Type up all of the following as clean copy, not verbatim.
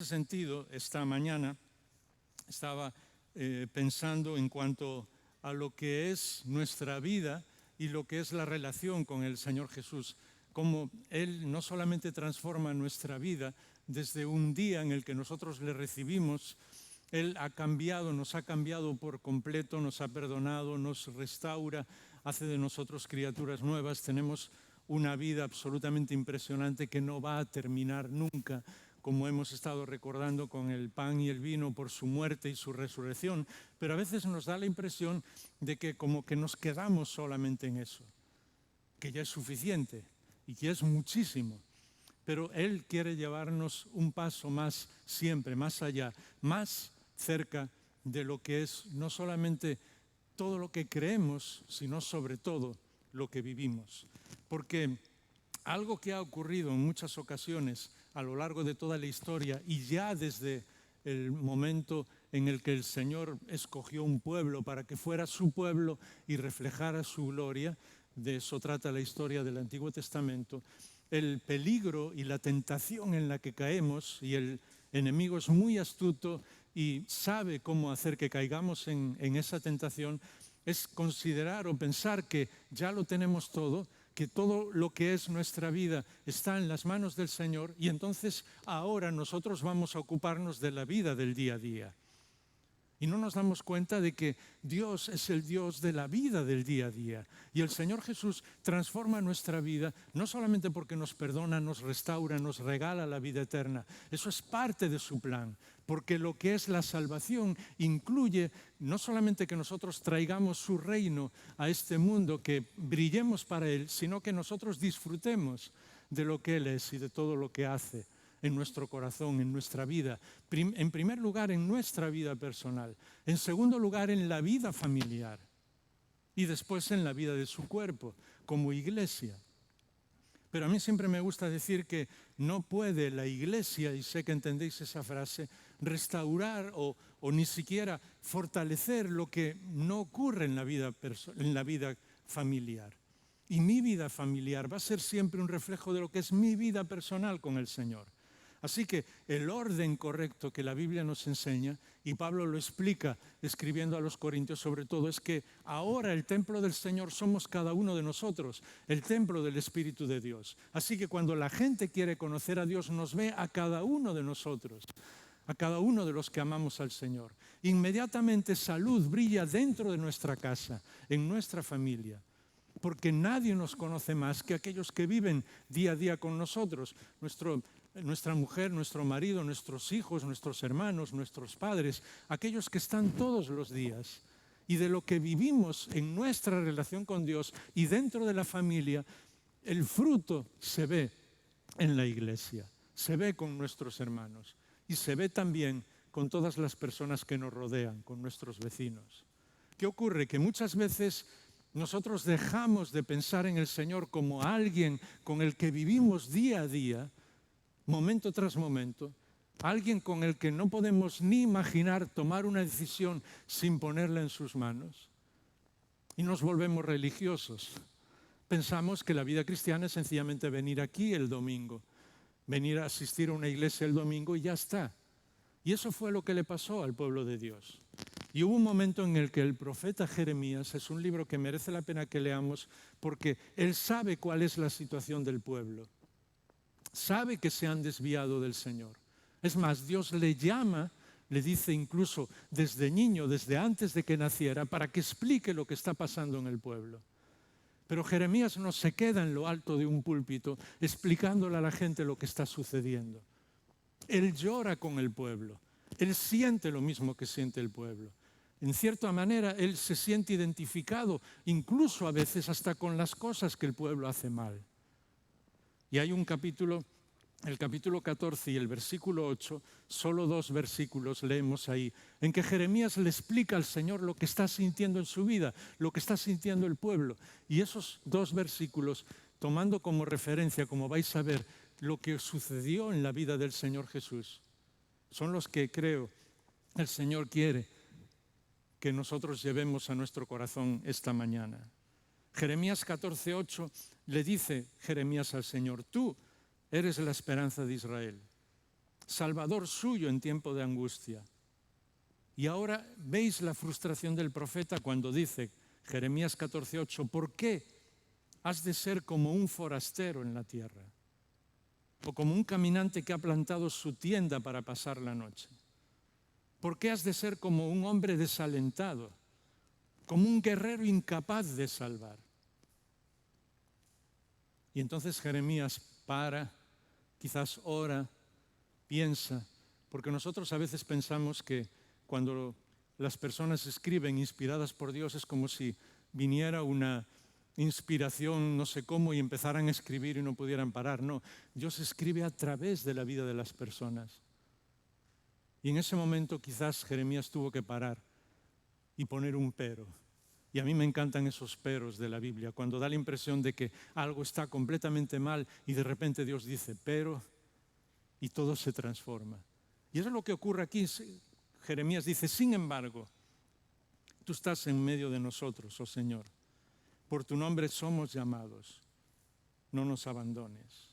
En ese sentido, esta mañana estaba pensando en cuanto a lo que es nuestra vida y lo que es la relación con el Señor Jesús, cómo Él no solamente transforma nuestra vida desde un día en el que nosotros le recibimos. Él ha cambiado, nos ha cambiado por completo, nos ha perdonado, nos restaura, hace de nosotros criaturas nuevas. Tenemos una vida absolutamente impresionante que no va a terminar nunca, como hemos estado recordando con el pan y el vino por su muerte y su resurrección. Pero a veces nos da la impresión de que como que nos quedamos solamente en eso, que ya es suficiente y que es muchísimo. Pero Él quiere llevarnos un paso más siempre, más allá, más cerca de lo que es no solamente todo lo que creemos, sino sobre todo lo que vivimos. Porque algo que ha ocurrido en muchas ocasiones a lo largo de toda la historia y ya desde el momento en el que el Señor escogió un pueblo para que fuera su pueblo y reflejara su gloria, de eso trata la historia del Antiguo Testamento, el peligro y la tentación en la que caemos, y el enemigo es muy astuto y sabe cómo hacer que caigamos en esa tentación, es considerar o pensar que ya lo tenemos todo, que todo lo que es nuestra vida está en las manos del Señor y entonces ahora nosotros vamos a ocuparnos de la vida del día a día. Y no nos damos cuenta de que Dios es el Dios de la vida del día a día. Y el Señor Jesús transforma nuestra vida, no solamente porque nos perdona, nos restaura, nos regala la vida eterna. Eso es parte de su plan, porque lo que es la salvación incluye no solamente que nosotros traigamos su reino a este mundo, que brillemos para Él, sino que nosotros disfrutemos de lo que Él es y de todo lo que hace en nuestro corazón, en nuestra vida. En primer lugar, en nuestra vida personal. En segundo lugar, en la vida familiar. Y después en la vida de su cuerpo, como iglesia. Pero a mí siempre me gusta decir que no puede la iglesia, y sé que entendéis esa frase, restaurar o ni siquiera fortalecer lo que no ocurre en la vida familiar. Y mi vida familiar va a ser siempre un reflejo de lo que es mi vida personal con el Señor. Así que el orden correcto que la Biblia nos enseña, y Pablo lo explica escribiendo a los Corintios sobre todo, es que ahora el templo del Señor somos cada uno de nosotros, el templo del Espíritu de Dios. Así que cuando la gente quiere conocer a Dios, nos ve a cada uno de nosotros, a cada uno de los que amamos al Señor. Inmediatamente salud brilla dentro de nuestra casa, en nuestra familia. Porque nadie nos conoce más que aquellos que viven día a día con nosotros. Nuestra mujer, nuestro marido, nuestros hijos, nuestros hermanos, nuestros padres, aquellos que están todos los días. Y de lo que vivimos en nuestra relación con Dios y dentro de la familia, el fruto se ve en la iglesia, se ve con nuestros hermanos y se ve también con todas las personas que nos rodean, con nuestros vecinos. ¿Qué ocurre? Que muchas veces nosotros dejamos de pensar en el Señor como alguien con el que vivimos día a día, momento tras momento, alguien con el que no podemos ni imaginar tomar una decisión sin ponerla en sus manos. Y nos volvemos religiosos. Pensamos que la vida cristiana es sencillamente venir aquí el domingo, venir a asistir a una iglesia el domingo y ya está. Y eso fue lo que le pasó al pueblo de Dios. Y hubo un momento en el que el profeta Jeremías, es un libro que merece la pena que leamos, porque él sabe cuál es la situación del pueblo. Sabe que se han desviado del Señor. Es más, Dios le llama, le dice incluso desde niño, desde antes de que naciera, para que explique lo que está pasando en el pueblo. Pero Jeremías no se queda en lo alto de un púlpito explicándole a la gente lo que está sucediendo. Él llora con el pueblo. Él siente lo mismo que siente el pueblo. En cierta manera, él se siente identificado, incluso a veces hasta con las cosas que el pueblo hace mal. Y hay un capítulo, el capítulo 14 y el versículo 8, solo 2 versículos leemos ahí, en que Jeremías le explica al Señor lo que está sintiendo en su vida, lo que está sintiendo el pueblo. Y esos 2 versículos, tomando como referencia, como vais a ver, lo que sucedió en la vida del Señor Jesús, son los que creo el Señor quiere que nosotros llevemos a nuestro corazón esta mañana. Jeremías 14:8 le dice Jeremías al Señor: tú eres la esperanza de Israel. salvador suyo en tiempo de angustia. Y ahora veis la frustración del profeta cuando dice, Jeremías 14:8, ¿por qué has de ser como un forastero en la tierra? O como un caminante que ha plantado su tienda para pasar la noche. ¿Por qué has de ser como un hombre desalentado? Como un guerrero incapaz de salvar. Y entonces Jeremías para, quizás ora, piensa, porque nosotros a veces pensamos que cuando las personas escriben inspiradas por Dios es como si viniera una inspiración no sé cómo y empezaran a escribir y no pudieran parar. No, Dios escribe a través de la vida de las personas. Y en ese momento quizás Jeremías tuvo que parar y poner un pero. Y a mí me encantan esos peros de la Biblia, cuando da la impresión de que algo está completamente mal y de repente Dios dice, pero, y todo se transforma. Y eso es lo que ocurre aquí. Jeremías dice, sin embargo, tú estás en medio de nosotros, oh Señor. Por tu nombre somos llamados. No nos abandones.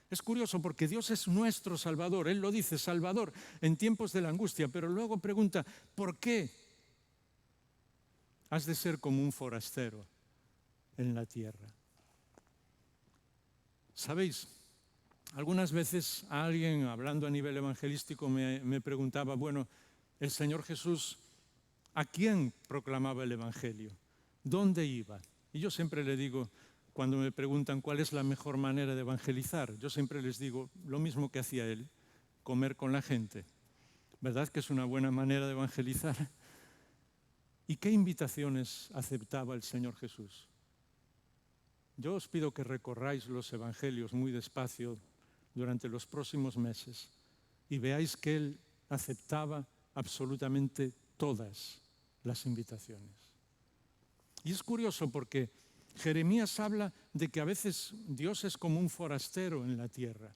Es curioso porque Dios es nuestro Salvador. Él lo dice, Salvador, en tiempos de la angustia. Pero luego pregunta, ¿por qué has de ser como un forastero en la tierra? ¿Sabéis? Algunas veces alguien, hablando a nivel evangelístico, me preguntaba, bueno, el Señor Jesús, ¿a quién proclamaba el Evangelio? ¿Dónde iba? Y yo siempre le digo, cuando me preguntan cuál es la mejor manera de evangelizar, yo siempre les digo lo mismo que hacía él, comer con la gente. ¿Verdad que es una buena manera de evangelizar? ¿Y qué invitaciones aceptaba el Señor Jesús? Yo os pido que recorráis los evangelios muy despacio durante los próximos meses y veáis que Él aceptaba absolutamente todas las invitaciones. Y es curioso porque Jeremías habla de que a veces Dios es como un forastero en la tierra.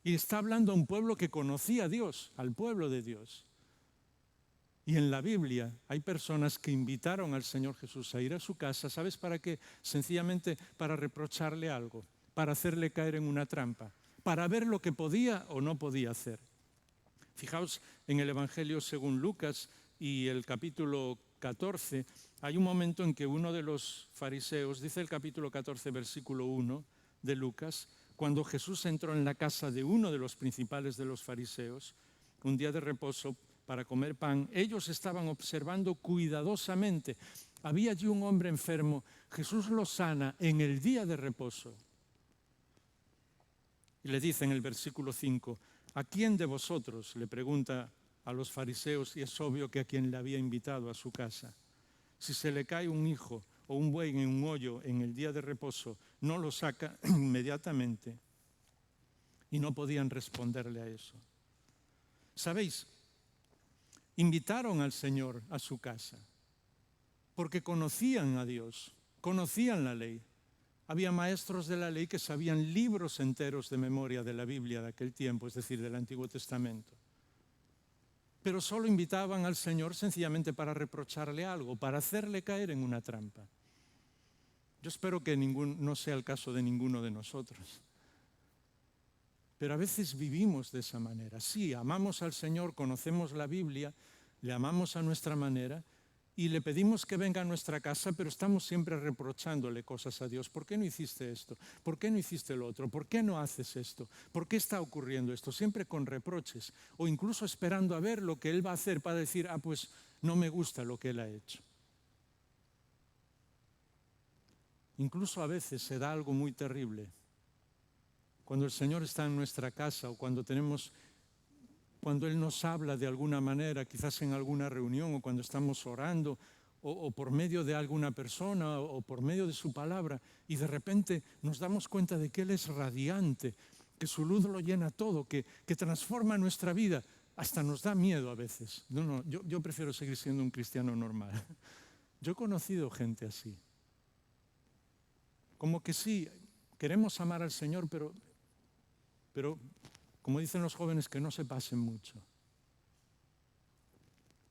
Y está hablando a un pueblo que conocía a Dios, al pueblo de Dios. Y en la Biblia hay personas que invitaron al Señor Jesús a ir a su casa, ¿sabes para qué? Sencillamente para reprocharle algo, para hacerle caer en una trampa, para ver lo que podía o no podía hacer. Fijaos en el Evangelio según Lucas y el capítulo 14, hay un momento en que uno de los fariseos, dice el capítulo 14, versículo 1 de Lucas, cuando Jesús entró en la casa de uno de los principales de los fariseos, un día de reposo para comer pan, ellos estaban observando cuidadosamente. Había allí un hombre enfermo, Jesús lo sana en el día de reposo. Y le dice en el versículo 5, ¿a quién de vosotros? Le pregunta a los fariseos, y es obvio que a quien le había invitado a su casa. Si se le cae un hijo o un buey en un hoyo en el día de reposo, no lo saca inmediatamente. Y no podían responderle a eso. ¿Sabéis? Invitaron al Señor a su casa porque conocían a Dios, conocían la ley. Había maestros de la ley que sabían libros enteros de memoria de la Biblia de aquel tiempo, es decir, del Antiguo Testamento. Pero solo invitaban al Señor sencillamente para reprocharle algo, para hacerle caer en una trampa. Yo espero que no sea el caso de ninguno de nosotros. Pero a veces vivimos de esa manera. Sí, amamos al Señor, conocemos la Biblia, le amamos a nuestra manera y le pedimos que venga a nuestra casa, pero estamos siempre reprochándole cosas a Dios. ¿Por qué no hiciste esto? ¿Por qué no hiciste lo otro? ¿Por qué no haces esto? ¿Por qué está ocurriendo esto? Siempre con reproches o incluso esperando a ver lo que Él va a hacer para decir, pues no me gusta lo que Él ha hecho. Incluso a veces se da algo muy terrible. Cuando el Señor está en nuestra casa o cuando Él nos habla de alguna manera, quizás en alguna reunión o cuando estamos orando o por medio de alguna persona o por medio de su palabra y de repente nos damos cuenta de que Él es radiante, que su luz lo llena todo, que transforma nuestra vida. Hasta nos da miedo a veces. Yo prefiero seguir siendo un cristiano normal. Yo he conocido gente así. Como que sí, queremos amar al Señor, pero como dicen los jóvenes, que no se pasen mucho,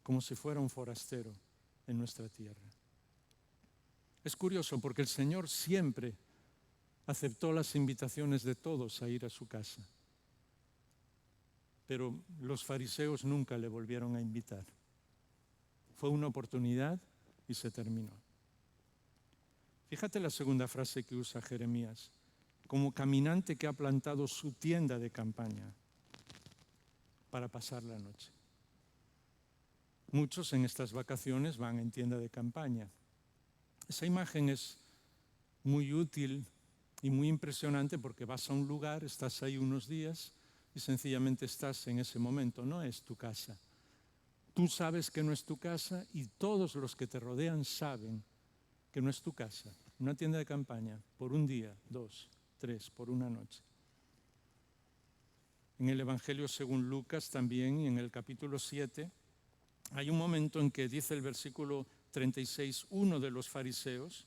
como si fuera un forastero en nuestra tierra. Es curioso porque el Señor siempre aceptó las invitaciones de todos a ir a su casa. pero los fariseos nunca le volvieron a invitar. Fue una oportunidad y se terminó. Fíjate la segunda frase que usa Jeremías: como caminante que ha plantado su tienda de campaña para pasar la noche. Muchos en estas vacaciones van en tienda de campaña. Esa imagen es muy útil y muy impresionante porque vas a un lugar, estás ahí unos días y sencillamente estás en ese momento. No es tu casa. Tú sabes que no es tu casa y todos los que te rodean saben que no es tu casa. Una tienda de campaña por un día, 2, 3, por una noche. En el Evangelio según Lucas también, en el capítulo 7, hay un momento en que dice el versículo 36, uno de los fariseos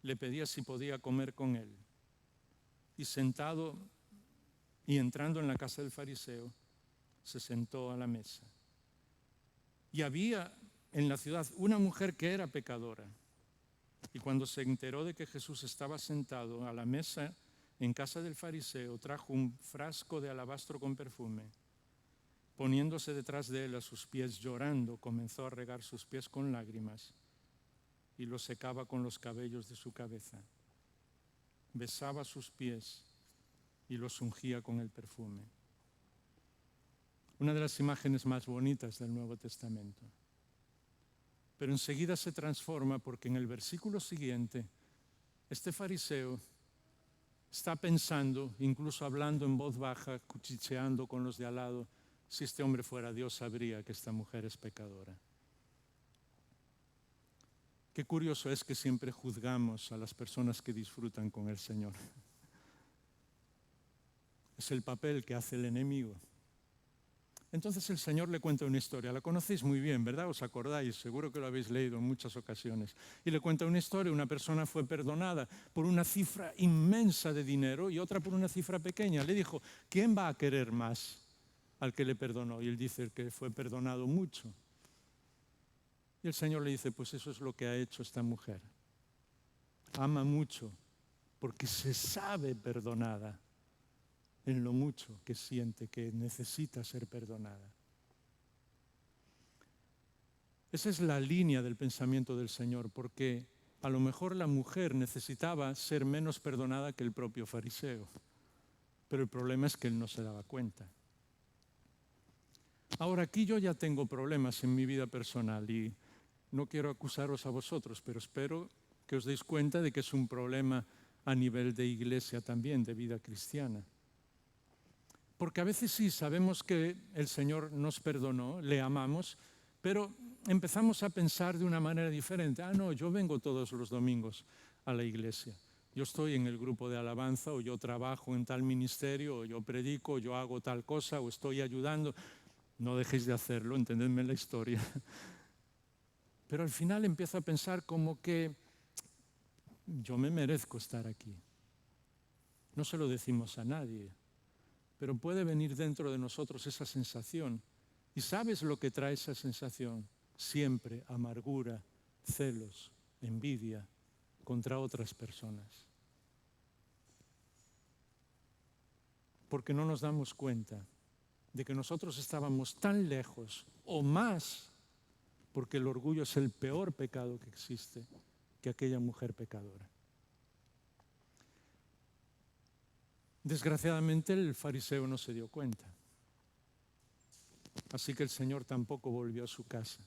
le pedía si podía comer con él. Y sentado y entrando en la casa del fariseo, se sentó a la mesa. Y había en la ciudad una mujer que era pecadora. Y cuando se enteró de que Jesús estaba sentado a la mesa en casa del fariseo, trajo un frasco de alabastro con perfume. Poniéndose detrás de él a sus pies llorando, comenzó a regar sus pies con lágrimas y los secaba con los cabellos de su cabeza. Besaba sus pies y los ungía con el perfume. Una de las imágenes más bonitas del Nuevo Testamento. Pero enseguida se transforma porque en el versículo siguiente, este fariseo está pensando, incluso hablando en voz baja, cuchicheando con los de al lado: si este hombre fuera Dios, sabría que esta mujer es pecadora. Qué curioso es que siempre juzgamos a las personas que disfrutan con el Señor. Es el papel que hace el enemigo. Entonces el Señor le cuenta una historia. La conocéis muy bien, ¿verdad? ¿Os acordáis? Seguro que lo habéis leído en muchas ocasiones. Y le cuenta una historia. Una persona fue perdonada por una cifra inmensa de dinero y otra por una cifra pequeña. Le dijo: ¿quién va a querer más al que le perdonó? Y él dice que fue perdonado mucho. Y el Señor le dice: pues eso es lo que ha hecho esta mujer. Ama mucho porque se sabe perdonada en lo mucho que siente que necesita ser perdonada. Esa es la línea del pensamiento del Señor, porque a lo mejor la mujer necesitaba ser menos perdonada que el propio fariseo, pero el problema es que él no se daba cuenta. Ahora, aquí yo ya tengo problemas en mi vida personal y no quiero acusaros a vosotros, pero espero que os deis cuenta de que es un problema a nivel de iglesia también, de vida cristiana. Porque a veces sí sabemos que el Señor nos perdonó, le amamos, pero empezamos a pensar de una manera diferente. No, yo vengo todos los domingos a la iglesia. Yo estoy en el grupo de alabanza, o yo trabajo en tal ministerio, o yo predico, o yo hago tal cosa, o estoy ayudando. No dejéis de hacerlo, entendedme la historia. Pero al final empiezo a pensar como que yo me merezco estar aquí. No se lo decimos a nadie, pero puede venir dentro de nosotros esa sensación. ¿Y sabes lo que trae esa sensación? Siempre amargura, celos, envidia contra otras personas. Porque no nos damos cuenta de que nosotros estábamos tan lejos o más, porque el orgullo es el peor pecado que existe, que aquella mujer pecadora. Desgraciadamente el fariseo no se dio cuenta. Así que el Señor tampoco volvió a su casa.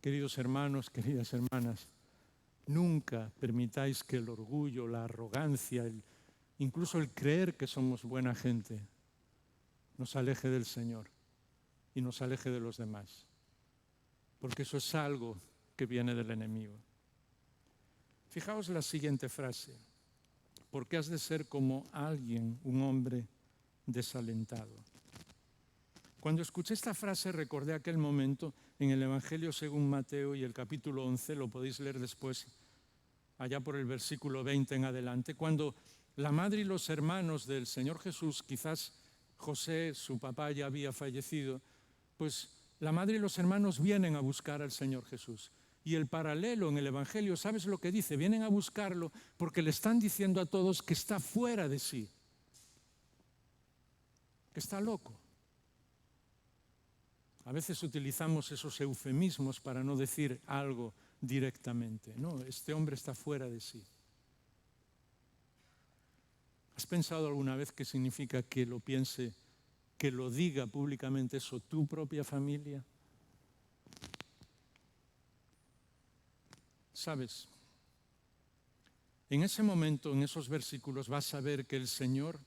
Queridos hermanos, queridas hermanas, nunca permitáis que el orgullo, la arrogancia, incluso el creer que somos buena gente, nos aleje del Señor y nos aleje de los demás. Porque eso es algo que viene del enemigo. Fijaos la siguiente frase: porque has de ser como alguien, un hombre desalentado. Cuando escuché esta frase recordé aquel momento en el Evangelio según Mateo y el capítulo 11, lo podéis leer después, allá por el versículo 20 en adelante, cuando la madre y los hermanos del Señor Jesús, quizás José, su papá, ya había fallecido, pues la madre y los hermanos vienen a buscar al Señor Jesús. Y el paralelo en el Evangelio, ¿sabes lo que dice? Vienen a buscarlo porque le están diciendo a todos que está fuera de sí. que está loco. A veces utilizamos esos eufemismos para no decir algo directamente. No, este hombre está fuera de sí. ¿Has pensado alguna vez qué significa que lo piense, que lo diga públicamente eso tu propia familia? ¿Sabes? En ese momento, en esos versículos, vas a ver que el Señor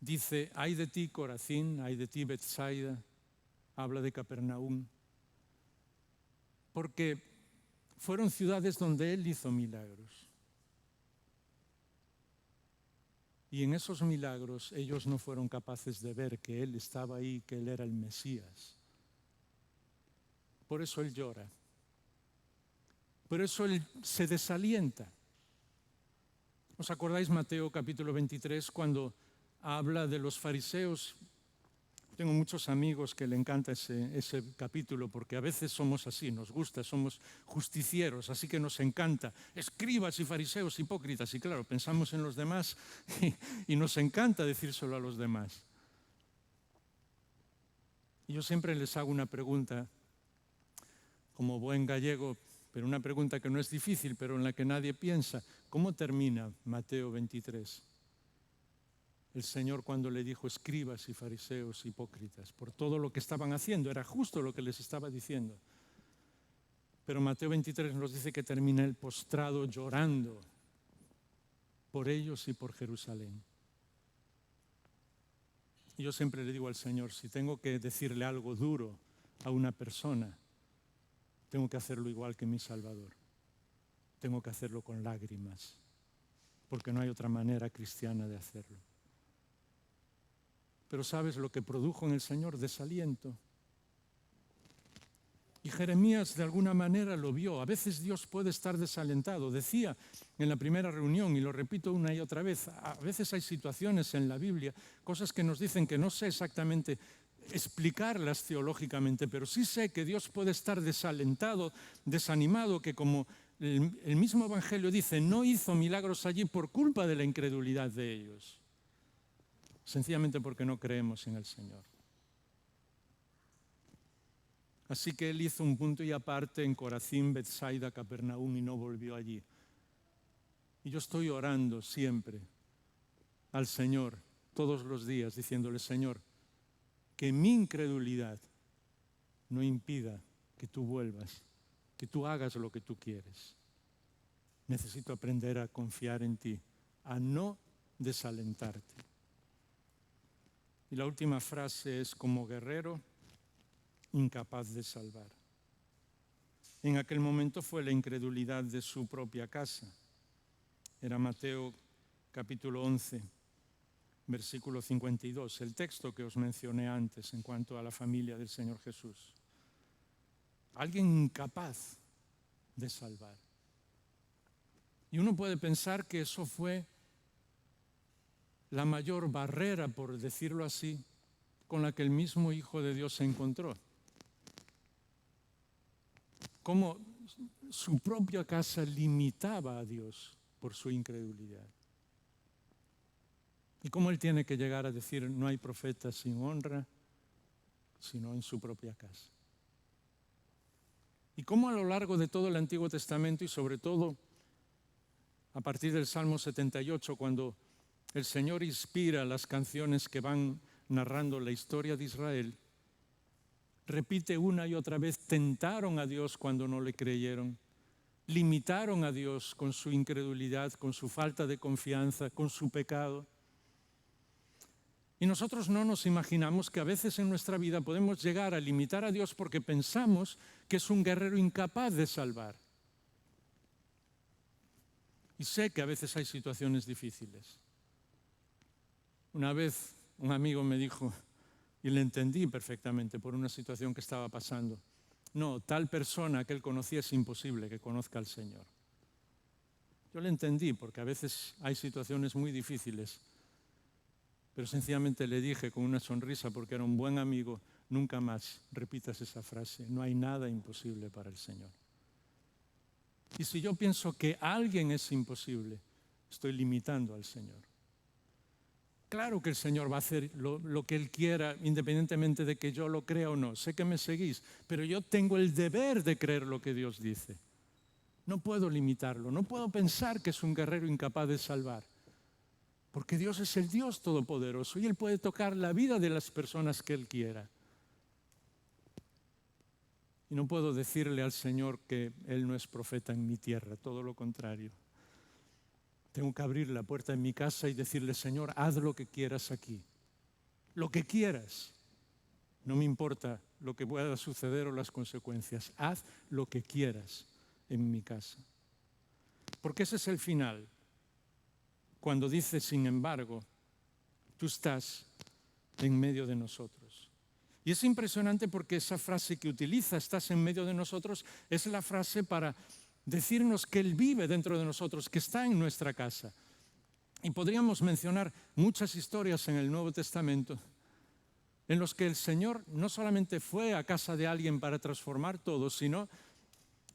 dice, ay de ti Corazín, ay de ti Betsaida, habla de Capernaum, porque fueron ciudades donde Él hizo milagros. Y en esos milagros ellos no fueron capaces de ver que Él estaba ahí, que Él era el Mesías. Por eso Él llora. Por eso Él se desalienta. ¿Os acordáis Mateo capítulo 23 cuando habla de los fariseos? Tengo muchos amigos que le encanta ese capítulo porque a veces somos así, nos gusta, somos justicieros, así que nos encanta. Escribas y fariseos hipócritas, y claro, pensamos en los demás y nos encanta decírselo a los demás. Y yo siempre les hago una pregunta, como buen gallego, pero una pregunta que no es difícil, pero en la que nadie piensa. ¿Cómo termina Mateo 23? El Señor cuando le dijo escribas y fariseos hipócritas, por todo lo que estaban haciendo, era justo lo que les estaba diciendo. Pero Mateo 23 nos dice que termina el postrado llorando por ellos y por Jerusalén. Y yo siempre le digo al Señor, si tengo que decirle algo duro a una persona, tengo que hacerlo igual que mi Salvador. Tengo que hacerlo con lágrimas, porque no hay otra manera cristiana de hacerlo. Pero ¿sabes lo que produjo en el Señor? Desaliento. Y Jeremías de alguna manera lo vio. A veces Dios puede estar desalentado. Decía en la primera reunión, y lo repito una y otra vez, a veces hay situaciones en la Biblia, cosas que nos dicen que no sé exactamente explicarlas teológicamente, pero sí sé que Dios puede estar desalentado, desanimado, que como el mismo Evangelio dice, no hizo milagros allí por culpa de la incredulidad de ellos. Sencillamente porque no creemos en el Señor. Así que Él hizo un punto y aparte en Corazín, Betsaida, Capernaum y no volvió allí. Y yo estoy orando siempre al Señor, todos los días, diciéndole, Señor, que mi incredulidad no impida que tú vuelvas, que tú hagas lo que tú quieres. Necesito aprender a confiar en ti, a no desalentarte. Y la última frase es, como guerrero, incapaz de salvar. En aquel momento fue la incredulidad de su propia casa. Era Mateo capítulo 11, versículo 52, el texto que os mencioné antes en cuanto a la familia del Señor Jesús. Alguien incapaz de salvar. Y uno puede pensar que eso fue la mayor barrera, por decirlo así, con la que el mismo Hijo de Dios se encontró. Cómo su propia casa limitaba a Dios por su incredulidad. Y cómo Él tiene que llegar a decir, no hay profeta sin honra, sino en su propia casa. Y cómo a lo largo de todo el Antiguo Testamento y sobre todo a partir del Salmo 78, cuando el Señor inspira las canciones que van narrando la historia de Israel, repite una y otra vez, tentaron a Dios cuando no le creyeron, limitaron a Dios con su incredulidad, con su falta de confianza, con su pecado. Y nosotros no nos imaginamos que a veces en nuestra vida podemos llegar a limitar a Dios porque pensamos que es un guerrero incapaz de salvar. Y sé que a veces hay situaciones difíciles. Una vez un amigo me dijo, y le entendí perfectamente por una situación que estaba pasando, no, tal persona que él conocía es imposible que conozca al Señor. Yo le entendí porque a veces hay situaciones muy difíciles, pero sencillamente le dije con una sonrisa porque era un buen amigo, nunca más repitas esa frase, no hay nada imposible para el Señor. Y si yo pienso que alguien es imposible, estoy limitando al Señor. Claro que el Señor va a hacer lo que Él quiera, independientemente de que yo lo crea o no. Sé que me seguís, pero yo tengo el deber de creer lo que Dios dice. No puedo limitarlo, no puedo pensar que es un guerrero incapaz de salvar. Porque Dios es el Dios todopoderoso y Él puede tocar la vida de las personas que Él quiera. Y no puedo decirle al Señor que Él no es profeta en mi tierra, todo lo contrario. Tengo que abrir la puerta en mi casa y decirle, Señor, haz lo que quieras aquí. Lo que quieras. No me importa lo que pueda suceder o las consecuencias. Haz lo que quieras en mi casa. Porque ese es el final. Cuando dice, sin embargo, tú estás en medio de nosotros. Y es impresionante porque esa frase que utiliza, estás en medio de nosotros, es la frase para decirnos que Él vive dentro de nosotros, que está en nuestra casa. Y podríamos mencionar muchas historias en el Nuevo Testamento en los que el Señor no solamente fue a casa de alguien para transformar todo, sino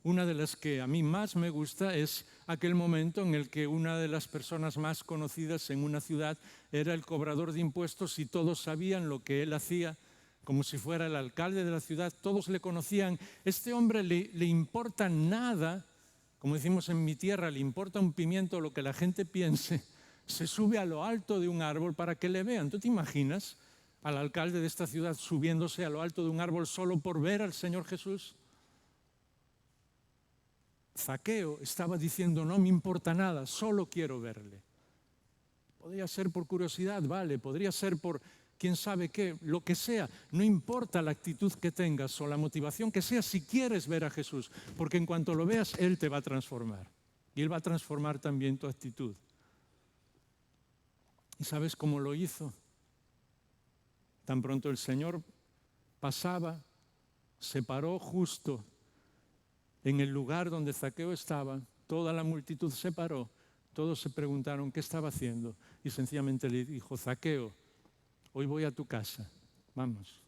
una de las que a mí más me gusta es aquel momento en el que una de las personas más conocidas en una ciudad era el cobrador de impuestos y todos sabían lo que él hacía, como si fuera el alcalde de la ciudad, todos le conocían. Este hombre le importa nada, como decimos en mi tierra, le importa un pimiento lo que la gente piense, se sube a lo alto de un árbol para que le vean. ¿Tú te imaginas al alcalde de esta ciudad subiéndose a lo alto de un árbol solo por ver al Señor Jesús? Zaqueo estaba diciendo, no me importa nada, solo quiero verle. Podría ser por curiosidad, vale, podría ser por quién sabe qué, lo que sea. No importa la actitud que tengas o la motivación que sea, si quieres ver a Jesús, porque en cuanto lo veas, Él te va a transformar. Y Él va a transformar también tu actitud. ¿Y sabes cómo lo hizo? Tan pronto el Señor pasaba, se paró justo en el lugar donde Zaqueo estaba, toda la multitud se paró, todos se preguntaron qué estaba haciendo y sencillamente le dijo, Zaqueo, hoy voy a tu casa, vamos.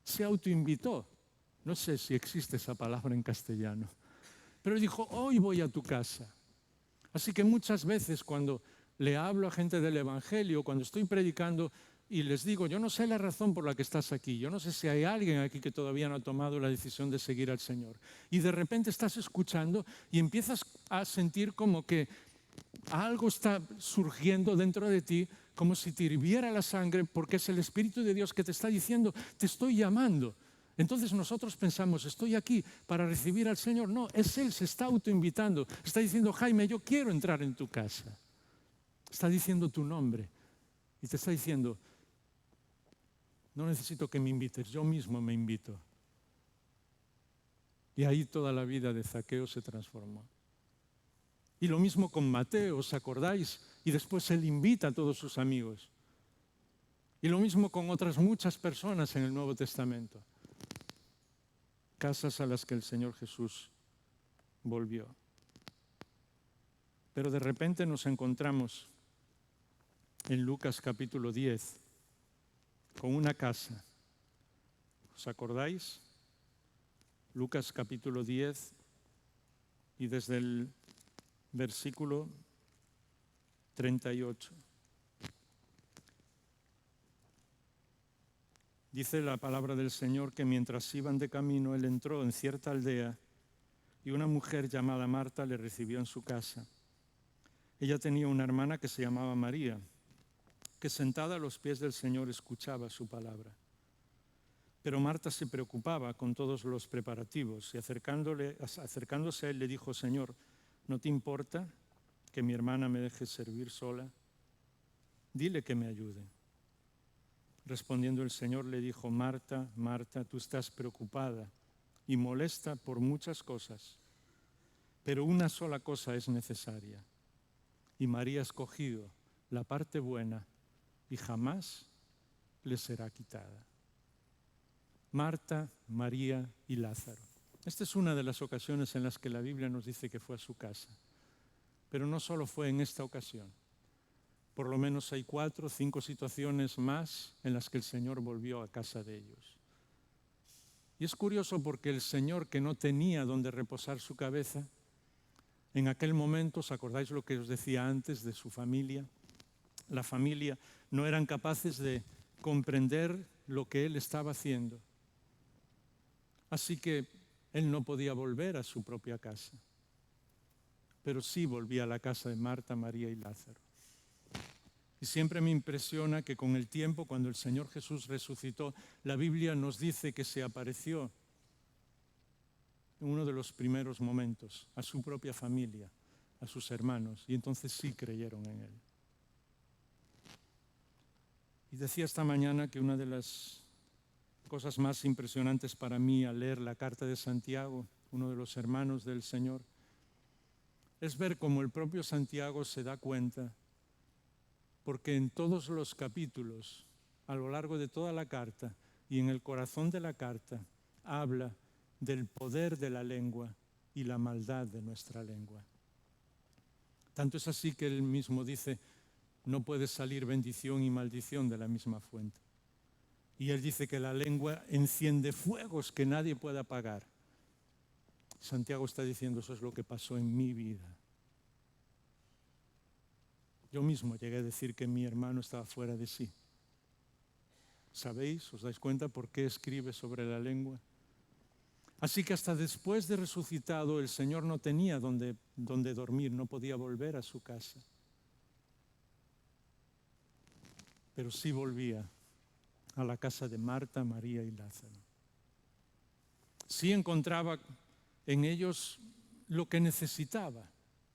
Se autoinvitó, no sé si existe esa palabra en castellano, pero dijo, hoy voy a tu casa. Así que muchas veces cuando le hablo a gente del Evangelio, cuando estoy predicando y les digo, yo no sé la razón por la que estás aquí, yo no sé si hay alguien aquí que todavía no ha tomado la decisión de seguir al Señor. Y de repente estás escuchando y empiezas a sentir como que algo está surgiendo dentro de ti, como si te hirviera la sangre, porque es el Espíritu de Dios que te está diciendo, te estoy llamando. Entonces nosotros pensamos, estoy aquí para recibir al Señor. No, es Él, se está autoinvitando. Está diciendo, Jaime, yo quiero entrar en tu casa. Está diciendo tu nombre y te está diciendo, no necesito que me invites, yo mismo me invito. Y ahí toda la vida de Zaqueo se transformó. Y lo mismo con Mateo, ¿os acordáis? Y después él invita a todos sus amigos. Y lo mismo con otras muchas personas en el Nuevo Testamento. Casas a las que el Señor Jesús volvió. Pero de repente nos encontramos en Lucas capítulo 10 con una casa. ¿Os acordáis? Lucas capítulo 10 y desde el versículo 38. Dice la palabra del Señor que mientras iban de camino, él entró en cierta aldea y una mujer llamada Marta le recibió en su casa. Ella tenía una hermana que se llamaba María, que sentada a los pies del Señor escuchaba su palabra. Pero Marta se preocupaba con todos los preparativos y acercándose a él le dijo, Señor, ¿no te importa que mi hermana me deje servir sola? Dile que me ayude. Respondiendo el Señor le dijo, Marta, Marta, tú estás preocupada y molesta por muchas cosas, pero una sola cosa es necesaria. Y María ha escogido la parte buena y jamás le será quitada. Marta, María y Lázaro. Esta es una de las ocasiones en las que la Biblia nos dice que fue a su casa. Pero no solo fue en esta ocasión. Por lo menos hay 4 o 5 situaciones más en las que el Señor volvió a casa de ellos. Y es curioso porque el Señor, que no tenía donde reposar su cabeza, en aquel momento, ¿os acordáis lo que os decía antes de su familia? la familia, no eran capaces de comprender lo que él estaba haciendo. Así que él no podía volver a su propia casa, pero sí volvía a la casa de Marta, María y Lázaro. Y siempre me impresiona que con el tiempo, cuando el Señor Jesús resucitó, la Biblia nos dice que se apareció en uno de los primeros momentos a su propia familia, a sus hermanos, y entonces sí creyeron en él. Y decía esta mañana que una de las cosas más impresionantes para mí al leer la carta de Santiago, uno de los hermanos del Señor, es ver cómo el propio Santiago se da cuenta, porque en todos los capítulos, a lo largo de toda la carta y en el corazón de la carta, habla del poder de la lengua y la maldad de nuestra lengua. Tanto es así que él mismo dice, no puede salir bendición y maldición de la misma fuente. Y él dice que la lengua enciende fuegos que nadie puede apagar. Santiago está diciendo, eso es lo que pasó en mi vida. Yo mismo llegué a decir que mi hermano estaba fuera de sí. ¿Sabéis? ¿Os dais cuenta por qué escribe sobre la lengua? Así que hasta después de resucitado, el Señor no tenía donde dormir, no podía volver a su casa. Pero sí volvía a la casa de Marta, María y Lázaro. Sí encontraba en ellos lo que necesitaba,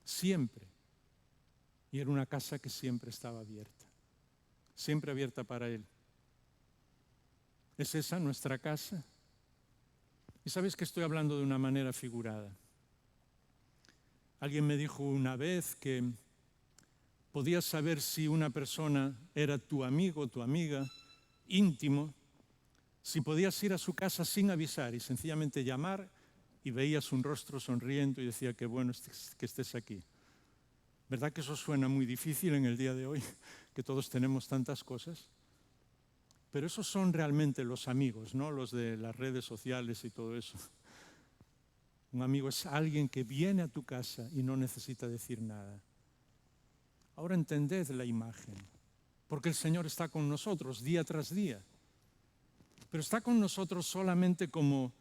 siempre. Y era una casa que siempre estaba abierta para él. ¿Es esa nuestra casa? Y sabes que estoy hablando de una manera figurada. Alguien me dijo una vez que podías saber si una persona era tu amigo, tu amiga, íntimo, si podías ir a su casa sin avisar y sencillamente llamar y veías un rostro sonriendo y decía que bueno que estés aquí. ¿Verdad que eso suena muy difícil en el día de hoy, que todos tenemos tantas cosas? Pero esos son realmente los amigos, no los de las redes sociales y todo eso. Un amigo es alguien que viene a tu casa y no necesita decir nada. Ahora entended la imagen, porque el Señor está con nosotros día tras día. Pero está con nosotros solamente como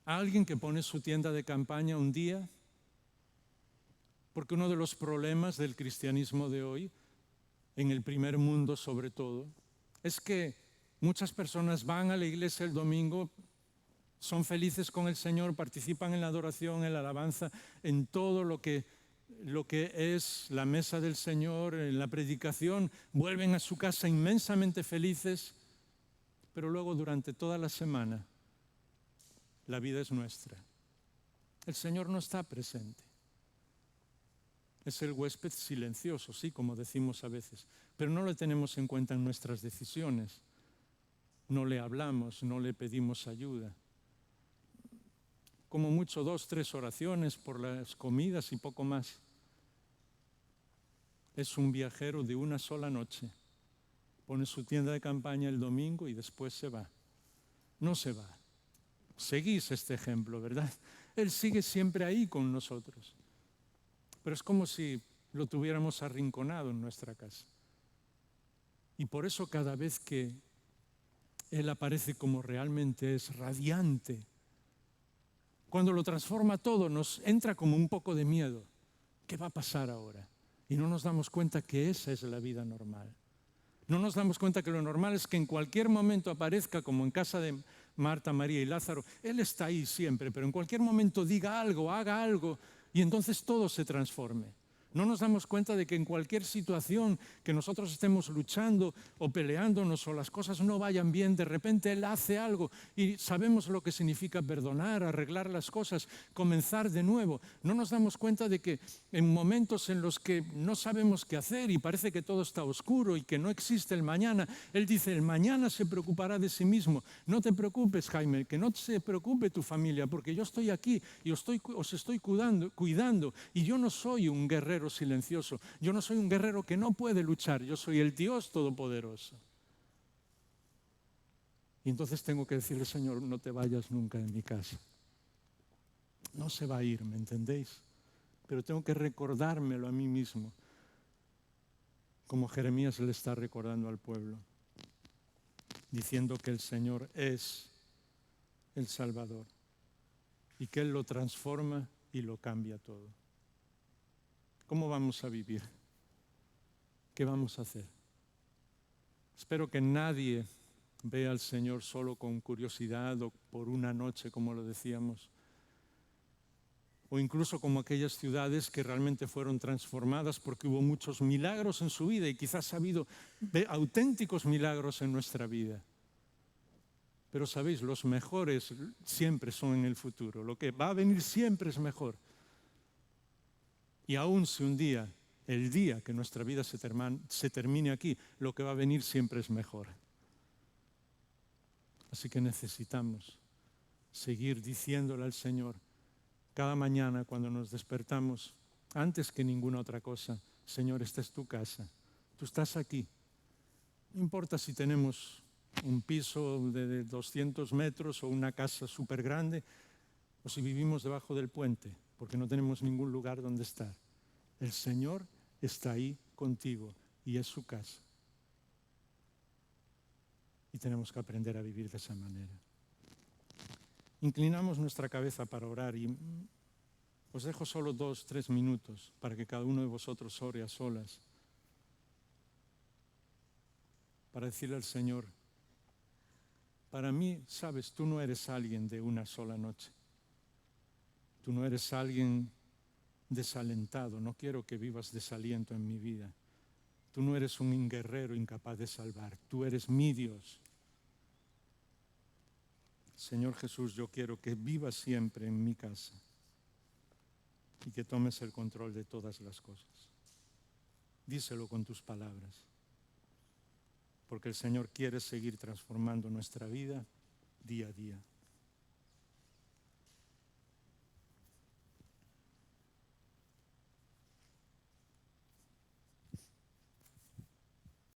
alguien que pone su tienda de campaña un día, porque uno de los problemas del cristianismo de hoy, en el primer mundo sobre todo, es que muchas personas van a la iglesia el domingo, son felices con el Señor, participan en la adoración, en la alabanza, en todo lo que es la mesa del Señor, en la predicación, vuelven a su casa inmensamente felices, pero luego durante toda la semana la vida es nuestra. El Señor no está presente. Es el huésped silencioso, sí, como decimos a veces, pero no lo tenemos en cuenta en nuestras decisiones. No le hablamos, no le pedimos ayuda. Como mucho 2, 3 oraciones por las comidas y poco más. Es un viajero de una sola noche. Pone su tienda de campaña el domingo y después se va. No se va. Seguís este ejemplo, ¿verdad? Él sigue siempre ahí con nosotros. Pero es como si lo tuviéramos arrinconado en nuestra casa. Y por eso cada vez que Él aparece como realmente es, radiante, cuando lo transforma todo, nos entra como un poco de miedo. ¿Qué va a pasar ahora? Y no nos damos cuenta que esa es la vida normal. No nos damos cuenta que lo normal es que en cualquier momento aparezca, como en casa de Marta, María y Lázaro. Él está ahí siempre, pero en cualquier momento diga algo, haga algo, y entonces todo se transforme. No nos damos cuenta de que en cualquier situación que nosotros estemos luchando o peleándonos o las cosas no vayan bien, de repente Él hace algo y sabemos lo que significa perdonar, arreglar las cosas, comenzar de nuevo. No nos damos cuenta de que en momentos en los que no sabemos qué hacer y parece que todo está oscuro y que no existe el mañana, Él dice, el mañana se preocupará de sí mismo. No te preocupes, Jaime, que no se preocupe tu familia, porque yo estoy aquí y os estoy cuidando y yo no soy un guerrero silencioso. Yo no soy un guerrero que no puede luchar. Yo soy el Dios Todopoderoso. Y entonces tengo que decirle, Señor, no te vayas nunca de mi casa. No se va a ir, ¿me entendéis? Pero tengo que recordármelo a mí mismo. como Jeremías le está recordando al pueblo, diciendo que el Señor es el Salvador y que Él lo transforma y lo cambia todo. ¿Cómo vamos a vivir? ¿Qué vamos a hacer? Espero que nadie vea al Señor solo con curiosidad o por una noche, como lo decíamos, o incluso como aquellas ciudades que realmente fueron transformadas porque hubo muchos milagros en su vida y quizás ha habido auténticos milagros en nuestra vida. Pero sabéis, los mejores siempre son en el futuro. Lo que va a venir siempre es mejor. Y aun si un día, el día que nuestra vida se termine aquí, lo que va a venir siempre es mejor. Así que necesitamos seguir diciéndole al Señor cada mañana cuando nos despertamos, antes que ninguna otra cosa: Señor, esta es tu casa, tú estás aquí. No importa si tenemos un piso de 200 metros o una casa súper grande, o si vivimos debajo del puente, porque no tenemos ningún lugar donde estar. El Señor está ahí contigo y es su casa. Y tenemos que aprender a vivir de esa manera. Inclinamos nuestra cabeza para orar y os dejo solo 2-3 minutos para que cada uno de vosotros ore a solas, para decirle al Señor: para mí, sabes, tú no eres alguien de una sola noche. Tú no eres alguien desalentado. No quiero que vivas desaliento en mi vida. Tú no eres un guerrero incapaz de salvar. Tú eres mi Dios. Señor Jesús, yo quiero que vivas siempre en mi casa y que tomes el control de todas las cosas. Díselo con tus palabras, porque el Señor quiere seguir transformando nuestra vida día a día.